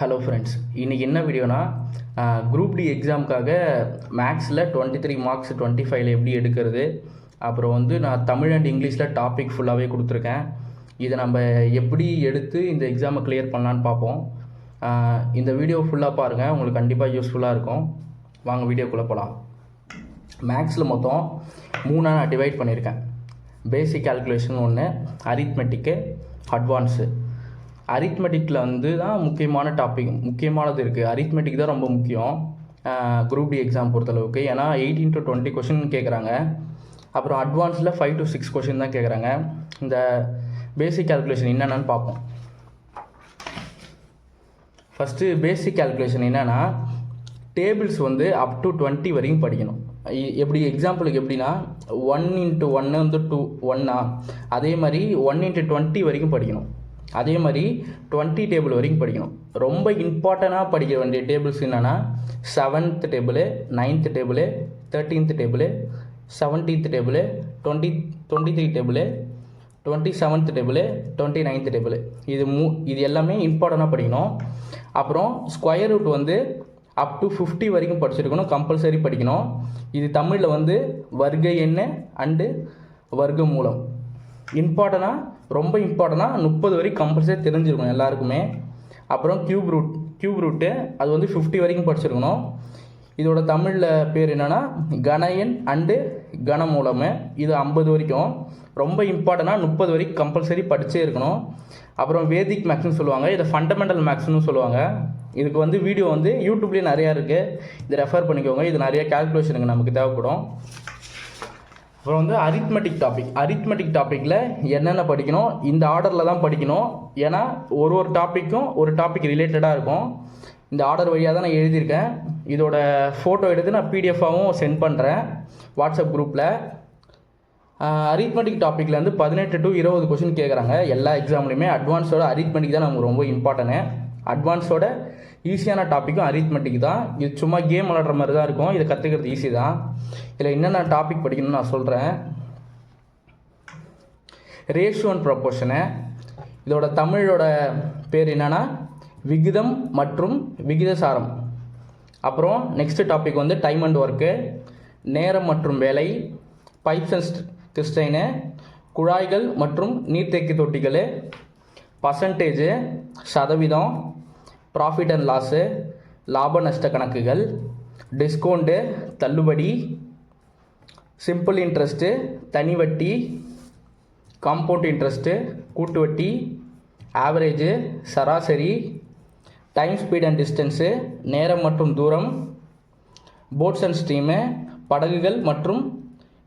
Hello friends, இன்றைக்கி என்ன வீடியோனா group D எக்ஸாமுக்காக மேக்ஸில் 23 மார்க்ஸ் 25 எப்படி எடுக்கிறது. அப்புறம் வந்து நான் தமிழ் அண்ட் இங்கிலீஷில் டாபிக் ஃபுல்லாகவே கொடுத்துருக்கேன். இதை நம்ம எப்படி எடுத்து இந்த எக்ஸாமை கிளியர் பண்ணலான்னு பார்ப்போம். இந்த வீடியோ ஃபுல்லாக பாருங்கள், உங்களுக்கு கண்டிப்பாக யூஸ்ஃபுல்லாக இருக்கும். வாங்க வீடியோக்குள்ளே போகலாம். மேக்ஸில் மொத்தம் 3 நான் டிவைட் பண்ணியிருக்கேன். பேசிக் கால்குலேஷன் ஒன்று, அரித்மெட்டிக்கு, அட்வான்ஸு. அரித்மெட்டிக்கில் வந்து தான் முக்கியமானது இருக்குது. அரித்மெட்டிக் தான் ரொம்ப முக்கியம் குரூப் டி எக்ஸாம் பொறுத்தளவுக்கு. ஏன்னா 18 to 20 கொஷின் கேட்குறாங்க. அப்புறம் அட்வான்ஸில் 5 to 6 கொஷின் தான் கேட்குறாங்க. இந்த பேசிக் கால்குலேஷன் என்னென்னு பார்ப்போம். ஃபஸ்ட்டு பேசிக் கால்குலேஷன் என்னென்னா, டேபிள்ஸ் வந்து அப் டு 20 வரைக்கும் படிக்கணும். எப்படி எக்ஸாம்பிளுக்கு எப்படின்னா 1 into 1 வந்து 2 1 அதே மாதிரி 1 into 20 வரைக்கும் படிக்கணும். அதே மாதிரி 20 டேபிள் வரைக்கும் படிக்கணும். ரொம்ப இம்பார்ட்டண்ட்டாக படிக்க வேண்டிய டேபிள்ஸ் என்னென்னா 7th table, 9th table, 13th table, 17th table, 23 table, 27th table, 29th table. இது எல்லாமே இம்பார்ட்டண்ட்டாக படிக்கணும். அப்புறம் ஸ்கொயர் ரூட் வந்து அப் டு 50 வரைக்கும் படிச்சிருக்கணும், கம்பல்சரி படிக்கணும். இது தமிழில் வந்து வர்க்க எண் அண்டு வர்க்க மூலம். ரொம்ப இம்பார்ட்டனாக 30 வரைக்கும் கம்பல்சரி தெரிஞ்சிருக்கணும் எல்லாருக்குமே. அப்புறம் கியூப் ரூட்டு அது வந்து 50 வரைக்கும் படிச்சிருக்கணும். இதோட தமிழில் பேர் என்னென்னா கன எண் அண்டு கனமூலம். இது 50 வரைக்கும். ரொம்ப இம்பார்ட்டனாக 30 வரைக்கும் கம்பல்சரி படித்தே இருக்கணும். அப்புறம் வேதிக் மேக்ஸ்னு சொல்லுவாங்க, இதை ஃபண்டமெண்டல் மேக்ஸ்னு சொல்லுவாங்க. இதுக்கு வந்து வீடியோ வந்து யூடியூப்லேயே நிறையா இருக்குது, இதை ரெஃபர் பண்ணிக்கோங்க. இது நிறைய கால்குலேஷனுக்கு நமக்கு தேவைப்படும். அப்புறம் வந்து அரித்மெட்டிக் டாப்பிக்கில் என்னென்ன படிக்கணும், இந்த ஆர்டரில் தான் படிக்கணும். ஏன்னா ஒரு டாப்பிக்கும் ஒரு டாபிக் ரிலேட்டடாக இருக்கும். இந்த ஆர்டர் வழியாக தான் நான் எழுதியிருக்கேன். இதோட ஃபோட்டோ எடுத்து நான் பிடிஎஃபாகவும் சென்ட் பண்ணுறேன் வாட்ஸ்அப் குரூப்பில். அரித்மெட்டிக் டாப்பிக்கில் வந்து 18 to 20 கொஷின் கேட்குறாங்க எல்லா எக்ஸாம்லையுமே. அட்வான்ஸோட அரித்மெட்டிக் தான் நமக்கு ரொம்ப இம்பார்ட்டனு. அட்வான்ஸோட ஈஸியான டாப்பிக்கும் அரித்மெட்டிக் தான். இது சும்மா கேம் விளாடுற மாதிரி தான் இருக்கும். இதை கற்றுக்கிறது ஈஸி தான். இதில் என்னென்ன டாபிக் படிக்கணும்னு நான் சொல்கிறேன். ரேஷியோ அண்ட் ப்ரொபோர்ஷனு, இதோட தமிழோட பேர் என்னென்னா விகிதம் மற்றும் விகிதசாரம். அப்புறம் நெக்ஸ்ட் டாபிக் வந்து டைம் அண்ட் ஒர்க்கு, நேரம் மற்றும் வேலை, பைப்ஸ் அண்ட் கிறிஸ்டைனு, குழாய்கள் மற்றும் நீர்த்தேக்கி தொட்டிகள், பர்சன்டேஜு சதவீதம், ப்ராஃபிட் அண்ட் லாஸு லாப நஷ்ட கணக்குகள், டிஸ்கவுண்ட்டு தள்ளுபடி, சிம்பிள் இன்ட்ரெஸ்ட்டு தனி வட்டி, காம்பவுண்ட் இன்ட்ரெஸ்ட்டு கூட்டு வட்டி, ஆவரேஜு சராசரி, டைம் ஸ்பீட் அண்ட் டிஸ்டன்ஸு நேரம் மற்றும் தூரம், போட்ஸ் அண்ட் ஸ்ட்ரீமு படகுகள் மற்றும்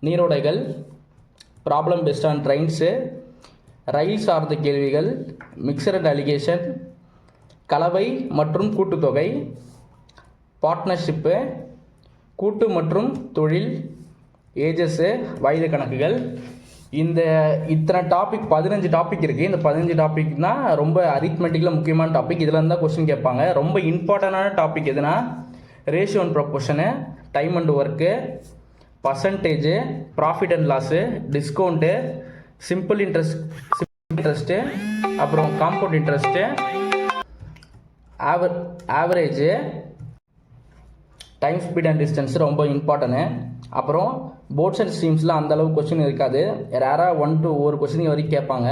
நீரோடைகள், ப்ராப்ளம் பெஸ்ட் ஆன் ட்ரெயின்ஸு, ரயில் சார்ந்த கேள்விகள், மிக்சர் அண்ட் அலிகேஷன், கலவை மற்றும் கூட்டுத்தொகை, பார்ட்னர்ஷிப்பு, கூட்டு மற்றும் தொழில், ஏஜஸ்ஸு வயது கணக்குகள். இத்தனை டாபிக் 15 டாபிக் இருக்குது. இந்த 15 டாபிக்னா ரொம்ப அரித்மெட்டிக்கில் முக்கியமான டாபிக். இதில் இருந்தால் கொஸ்டின் கேட்பாங்க. ரொம்ப இம்பார்ட்டண்டான டாபிக் எதுனா ratio and proportion, time and work, percentage, profit and loss, discount, simple interest, அப்புறம் compound interest, average, time speed and distance ரொம்ப இம்பார்ட்டனு. அப்புறம் போட்ஸ் அண்ட் ஸ்ட்ரீம்ஸில் அந்தளவுக்கு கொஸ்டின் இருக்காது, ரேராக 1 to 1 கொஸ்டின் வரைக்கும் கேட்பாங்க.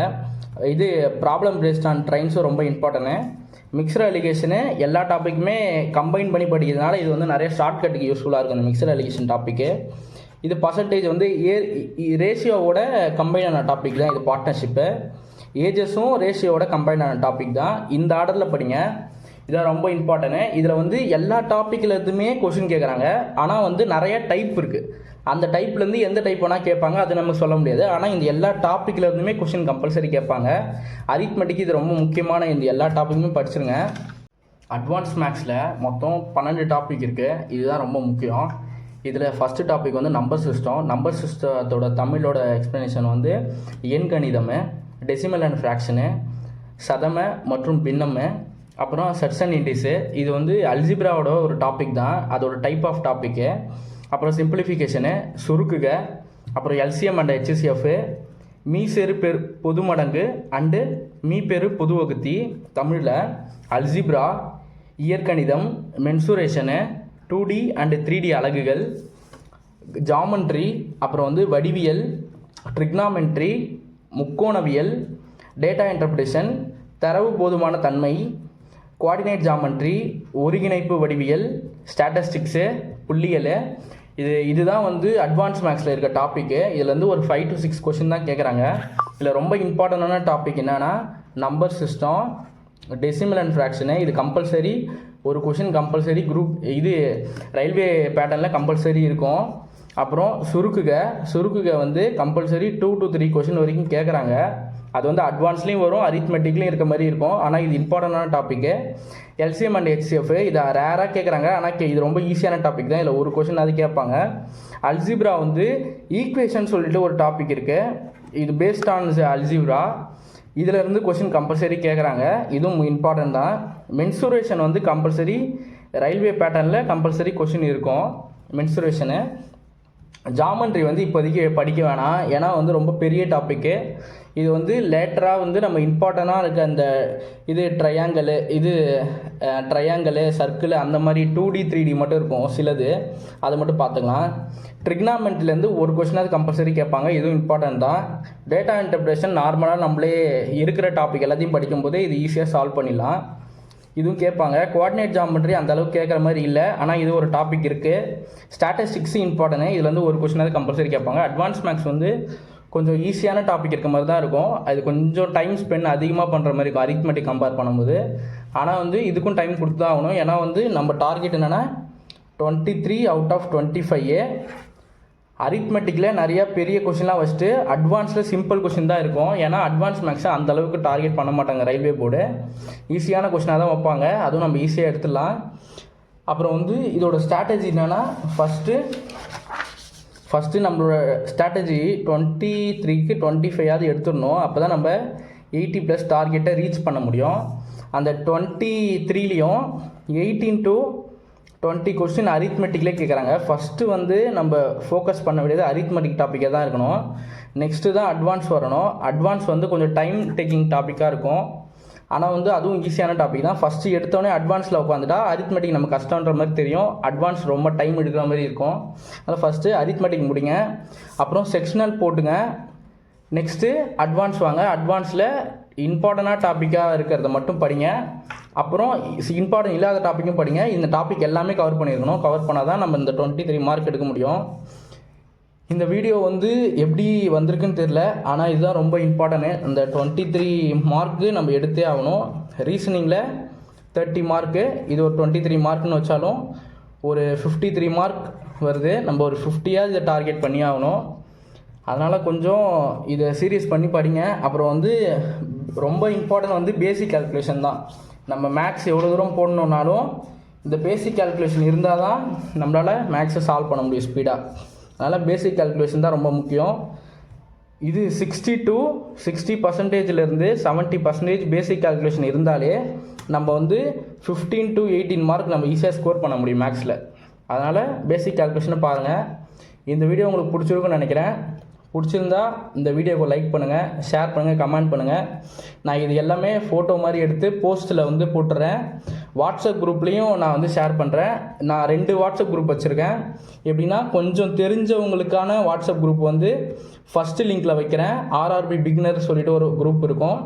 இது ப்ராப்ளம் பேஸ்ட் ஆன் ட்ரெயின்ஸும் ரொம்ப இம்பார்ட்டனு. மிக்சர் அலிகேஷனு எல்லா டாப்பிக்குமே கம்பைன் பண்ணி படிக்கிறதுனால இது வந்து நிறைய ஷார்ட்கட்டுக்கு யூஸ்ஃபுல்லாக இருக்கும். இந்த மிக்சர் அலிகேஷன் டாப்பிக்கு இது பர்சன்டேஜ் வந்து ரேஷியோவோட கம்பைனான டாபிக் தான். இது பார்ட்னர்ஷிப்பு, ஏஜஸும் ரேஷியோவோட கம்பைனான டாபிக் தான். இந்த ஆர்டரில் படிங்க, இதான் ரொம்ப இம்பார்ட்டனு. இதில் வந்து எல்லா டாப்பிக்கில் எதுவுமே கொஷின் கேட்குறாங்க. ஆனால் வந்து நிறைய டைப் இருக்குது. அந்த டைப்லேருந்து எந்த டைப் வேணால் கேட்பாங்க, அது நமக்கு சொல்ல முடியாது. ஆனால் இந்த எல்லா டாப்பிக்கில் இருந்துமே கொஷின் கம்பல்சரி கேட்பாங்க. அரித்மெட்டிக் இது ரொம்ப முக்கியமான. இந்த எல்லா டாப்பிக்குமே படிச்சிருங்க. அட்வான்ஸ் மேக்ஸில் மொத்தம் 12 டாபிக் இருக்குது. இதுதான் ரொம்ப முக்கியம். இதில் ஃபஸ்ட்டு டாபிக் வந்து நம்பர் சிஸ்டத்தோட தமிழோட எக்ஸ்ப்ளனேஷன் வந்து எண்கணிதம், டெசிமல் அண்ட் ஃப்ராக்ஷனு, சதம மற்றும் பின்னமு, அப்புறம் செட்ஸ் அண்ட் இண்டிஸு. இது வந்து அல்ஜிப்ராவோட ஒரு டாபிக் தான், அதோட டைப் ஆஃப் டாப்பிக்கு. அப்புறம் சிம்பிளிஃபிகேஷனு, சுருக்குக, அப்புறம் எல்சிஎம் அண்ட் ஹெச்சிஎஃப், மீ செரு பொது மடங்கு அண்டு மீ பெரு பொது வகுத்தி. தமிழில் அல்ஜிப்ரா, இயற்கணிதம், மென்சுரேஷனு, 2D அண்டு 3D அலகுகள், ஜாமெண்ட்ரி, அப்புறம் வந்து வடிவியல், ட்ரிக்னாமெண்ட்ரி, முக்கோணவியல், டேட்டா இன்டர்பிரேஷன், தரவு போதுமான தன்மை, கோஆர்டினேட் ஜாமெண்ட்ரி, ஒருங்கிணைப்பு வடிவியல், ஸ்டாட்டிஸ்டிக்ஸு, புள்ளியல். இதுதான் வந்து அட்வான்ஸ் மேக்ஸில் இருக்க டாப்பிக்கு. இதில் வந்து ஒரு 5 to 6 கொஷின் தான் கேட்குறாங்க. இதில் ரொம்ப இம்பார்ட்டண்டான டாபிக் என்னென்னா number system, decimal and fraction. இது கம்பல்சரி ஒரு கொஷின் கம்பல்சரி குரூப் இது ரயில்வே பேட்டர்னில் கம்பல்சரி இருக்கும். அப்புறம் சுருக்குக வந்து கம்பல்சரி 2 to 3 கொஷின் வரைக்கும் கேட்குறாங்க. அது வந்து அட்வான்ஸ்லேயும் வரும், அரித்மெட்டிக்லேயும் இருக்க மாதிரி இருக்கும். ஆனால் இது இம்பார்ட்டண்டான டாப்பிக்கு. எல்சிஎம் அண்ட் ஹெச்சிஎஃப் இதை ரேராக கேட்குறாங்க. ஆனால் இது ரொம்ப ஈஸியான டாபிக் தான். இதில் ஒரு கொஷின் அது கேட்பாங்க. அல்ஜிப்ரா வந்து ஈக்குவேஷன் சொல்லிட்டு ஒரு டாபிக் இருக்குது. இது பேஸ்ட் ஆன் அல்ஜிப்ரா. இதிலேருந்து கொஷின் கம்பல்சரி கேட்குறாங்க. இதுவும் இம்பார்ட்டன்ட் தான். மென்சுரேஷன் வந்து கம்பல்சரி ரயில்வே பேட்டர்னில் கம்பல்சரி கொஷின் இருக்கும் மென்சுரேஷனு. ஜாமெண்ட்ரி வந்து இப்போதைக்கு படிக்க வேணாம், ஏன்னா வந்து ரொம்ப பெரிய டாப்பிக்கு. இது வந்து லேட்டராக வந்து நம்ம இம்பார்ட்டண்ட்டாக இருக்க அந்த ட்ரையாங்கிளு சர்க்கிள் அந்த மாதிரி 2D 3D மட்டும் இருக்கும் சிலது, அதை மட்டும் பார்த்துக்கலாம். ட்ரிக்னாமெண்ட்ரிலேருந்து ஒரு கொஷினாவது கம்பல்சரி கேட்பாங்க. இதுவும் இம்பார்ட்டன்ட் தான். டேட்டா இன்டர்பிரேஷன் நார்மலாக நம்மளே இருக்கிற டாபிக் எல்லாத்தையும் படிக்கும்போது இது ஈஸியாக சால்வ் பண்ணிடலாம். இதுவும் கேட்பாங்க. கோஆர்டினேட் ஜாமெண்ட்ரி அந்த அளவுக்கு கேட்குற மாதிரி இல்லை, ஆனால் இது ஒரு டாபிக் இருக்குது. Statistics important. இதில் வந்து ஒரு கொஷினாவது கம்பல்சரி கேட்பாங்க. அட்வான்ஸ் மேக்ஸ் வந்து கொஞ்சம் ஈஸியான டாபிக் இருக்க மாதிரி தான் இருக்கும். அது கொஞ்சம் டைம் ஸ்பெண்ட் அதிகமாக பண்ணுற மாதிரி இருக்கும் அரித்மெட்டிக் கம்பேர் பண்ணும்போது. ஆனால் வந்து இதுக்கும் டைம் கொடுத்து தான் ஆகணும். ஏன்னா வந்து நம்ம டார்கெட் என்னென்னா 23 out of 25. அரித்மெட்டிக்கில் நிறையா பெரிய கொஷின்லாம் வச்சுட்டு அட்வான்ஸில் சிம்பிள் கொஷின் தான் இருக்கும். ஏன்னா அட்வான்ஸ் மேக்ஸை அந்தளவுக்கு டார்கெட் பண்ண மாட்டாங்க ரயில்வே போர்டு. ஈஸியான கொஷினாக தான் வைப்பாங்க. அதுவும் நம்ம ஈஸியாக எடுத்துடலாம். அப்புறம் வந்து இதோட ஸ்ட்ராட்டஜி என்னென்னா ஃபஸ்ட்டு நம்மளோட ஸ்ட்ராட்டஜி 23க்கு 25 எடுத்துடணும். அப்போ தான் நம்ம 80+ டார்கெட்டை ரீச் பண்ண முடியும். அந்த 23லேயும் 18 to 20 கொஸ்டின் அரித்மெட்டிக்லேயே கேட்குறாங்க. ஃபஸ்ட்டு வந்து நம்ம ஃபோக்கஸ் பண்ண வேண்டியது அரித்மெட்டிக் டாப்பிக்காக தான் இருக்கணும். நெக்ஸ்ட்டு தான் அட்வான்ஸ் வரணும். அட்வான்ஸ் வந்து கொஞ்சம் டைம் டேக்கிங் டாப்பிக்காக இருக்கும். ஆனால் வந்து அதுவும் ஈஸியான டாபிக் தான். ஃபஸ்ட்டு எடுத்தோடனே அட்வான்ஸில் உட்காந்துட்டா அரித்மெட்டிக் நம்ம கஷ்டன்ற மாதிரி தெரியும். அட்வான்ஸ் ரொம்ப டைம் எடுக்கிற மாதிரி இருக்கும். அதனால் ஃபஸ்ட்டு அரித்மெட்டிக் முடிங்க, அப்புறம் செக்ஷனல் போட்டுங்க, நெக்ஸ்ட்டு அட்வான்ஸ் வாங்க. அட்வான்ஸில் இம்பார்ட்டண்டான டாப்பிக்காக இருக்கிறத மட்டும் படிங்க. அப்புறம் இம்பார்ட்டன்ட் இல்லாத டாப்பிக்கும் படிங்க. இந்த டாபிக் எல்லாமே கவர் பண்ணியிருக்கணும். கவர் பண்ணால் தான் நம்ம இந்த 23 மார்க் எடுக்க முடியும். இந்த வீடியோ வந்து எப்படி வந்திருக்குன்னு தெரில, ஆனால் இதுதான் ரொம்ப இம்பார்ட்டன்ட்டு. இந்த 23 மார்க்கு நம்ம எடுத்தே ஆகணும். ரீசனிங்கில் 30 மார்க்கு, இது ஒரு 23 மார்க்குன்னு வச்சாலும் ஒரு 53 மார்க் வருது. நம்ம ஒரு 50 இதை டார்கெட் பண்ணி ஆகணும். அதனால் கொஞ்சம் இதை சீரியஸ் பண்ணி படிங்க. அப்புறம் வந்து ரொம்ப இம்பார்ட்டன்ட் வந்து பேசிக் கால்குலேஷன் தான். நம்ம மேக்ஸ் எவ்வளோ தூரம் போடணுன்னாலும் இந்த பேசிக் கால்குலேஷன் இருந்தால் தான் நம்மளால் மேக்ஸை சால்வ் பண்ண முடியும் ஸ்பீடாக. அதனால் பேசிக் கால்குலேஷன் தான் ரொம்ப முக்கியம். இது 60 to 60%லேருந்து 70% பேசிக் கால்குலேஷன் இருந்தாலே நம்ம வந்து 15 to 18 மார்க் நம்ம ஈஸியாக ஸ்கோர் பண்ண முடியும் மேக்ஸில். அதனால் பேசிக் கால்குலேஷனை பாருங்கள். இந்த வீடியோ உங்களுக்கு பிடிச்சிருக்குன்னு நினைக்கிறேன். பிடிச்சிருந்தா இந்த வீடியோவை லைக் பண்ணுங்கள், ஷேர் பண்ணுங்கள், கமெண்ட் பண்ணுங்கள். நான் இது எல்லாமே ஃபோட்டோ மாதிரி எடுத்து போஸ்ட்டில் வந்து போட்டுறேன். வாட்ஸ்அப் குரூப்லேயும் நான் வந்து ஷேர் பண்ணுறேன். நான் 2 வாட்ஸ்அப் குரூப் வச்சுருக்கேன். எப்படின்னா கொஞ்சம் தெரிஞ்சவங்களுக்கான வாட்ஸ்அப் குரூப் வந்து ஃபஸ்ட்டு லிங்க்கில் வைக்கிறேன். ஆர்ஆர்பி பிகினர் சொல்லிட்டு ஒரு குரூப் இருக்கும்.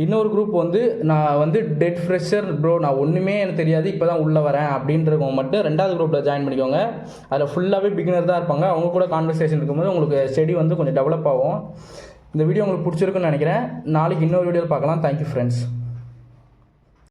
இன்னொரு குரூப் வந்து நான் வந்து டெட் ஃப்ரெஷர் ப்ரோ, நான் ஒன்றுமே எனக்கு தெரியாது, இப்போ தான் உள்ளே வரேன் அப்படின்றவங்க மட்டும் 2வது குரூப்பில் ஜாயின் பண்ணிக்கோங்க. அதில் ஃபுல்லாகவே பிகினர் தான் இருப்பாங்க. அவங்க கூட கான்வர்சேஷன் இருக்கும்போது உங்களுக்கு ஸ்டடி வந்து கொஞ்சம் டெவலப் ஆகும். இந்த வீடியோ உங்களுக்கு பிடிச்சிருக்குன்னு நினைக்கிறேன். நாளைக்கு இன்னொரு வீடியோவில் பார்க்கலாம். Thank you friends.